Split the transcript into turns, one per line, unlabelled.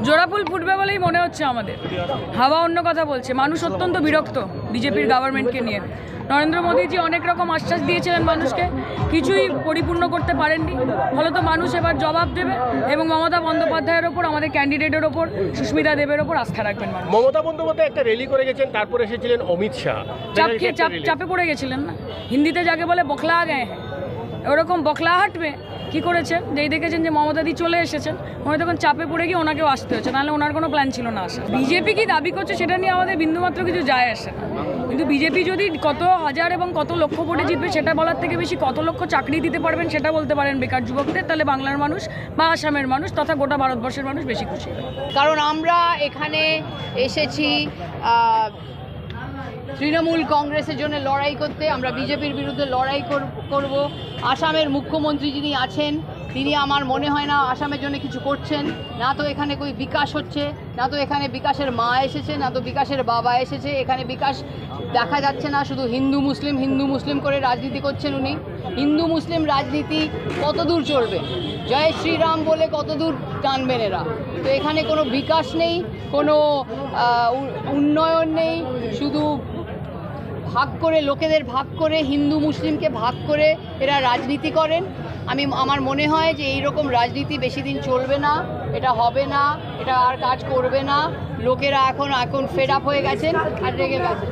জোড়াফুল ফুটবে বলেই মনে হচ্ছে আমাদের। হাওয়া অন্য কথা বলছে। মানুষ অত্যন্ত বিরক্ত বিজেপির গভর্নমেন্টকে নিয়ে। নরেন্দ্র মোদীজি অনেক রকম আশ্বাস দিয়েছিলেন মানুষকে, কিছুই পরিপূর্ণ করতে পারেননি। ফলত মানুষ এবার জবাব দেবে এবং মমতা বন্দ্যোপাধ্যায়ের ওপর, আমাদের ক্যান্ডিডেটের ওপর, সুস্মিতা দেবের ওপর আস্থা রাখবেন মানুষ।
মমতা বন্দ্যোপাধ্যায় একটা র্যালি করে গেছেন, তারপরে এসেছিলেন অমিত শাহ।
চাপে পড়ে গেছিলেন না, হিন্দিতে যাকে বলে বখলা গে হ্যাঁ, ওরকম বখলাহাট মে কী করেছেন, যেই দেখেছেন যে মমতাদি চলে এসেছেন, উনি তখন চাপে পড়ে গিয়ে ওনাকেও আসতে হচ্ছে, নাহলে ওনার কোনো প্ল্যান ছিল না আসা। বিজেপি কি দাবি করছে সেটা নিয়ে আমাদের বিন্দুমাত্র কিছু যায় আসে না, কিন্তু বিজেপি যদি কত হাজার এবং কত লক্ষ ভোটে জিতবে সেটা বলার থেকে বেশি কত লক্ষ চাকরি দিতে পারবেন সেটা বলতে পারেন বেকার যুবকদের, তাহলে বাংলার মানুষ বা আসামের মানুষ তথা গোটা ভারতবর্ষের মানুষ বেশি খুশি।
কারণ আমরা এখানে এসেছি তৃণমূল কংগ্রেসের জন্য লড়াই করতে, আমরা বিজেপির বিরুদ্ধে লড়াই করব। আসামের মুখ্যমন্ত্রী যিনি আছেন তিনি আমার মনে হয় না আসামের জন্য কিছু করছেন, না তো এখানে কোনো বিকাশ হচ্ছে, না তো এখানে বিকাশের মা এসেছে, না তো বিকাশের বাবা এসেছে। এখানে বিকাশ দেখা যাচ্ছে না, শুধু হিন্দু মুসলিম করে রাজনীতি করছেন উনি। হিন্দু মুসলিম রাজনীতি কত দূর চলবে, জয় শ্রীরাম বলে কত দূর টানবেন এরা? তো এখানে কোনো বিকাশ নেই, কোনো উন্নয়ন নেই, শুধু ভাগ করে, লোকেদের ভাগ করে, হিন্দু মুসলিমকে ভাগ করে এরা রাজনীতি করেন। আমার মনে হয় যে এই রকম রাজনীতি বেশি দিন চলবে না, এটা হবে না, এটা আর কাজ করবে না। লোকেরা এখন ফেড আপ হয়ে গেছেন আর রেগে গেছেন।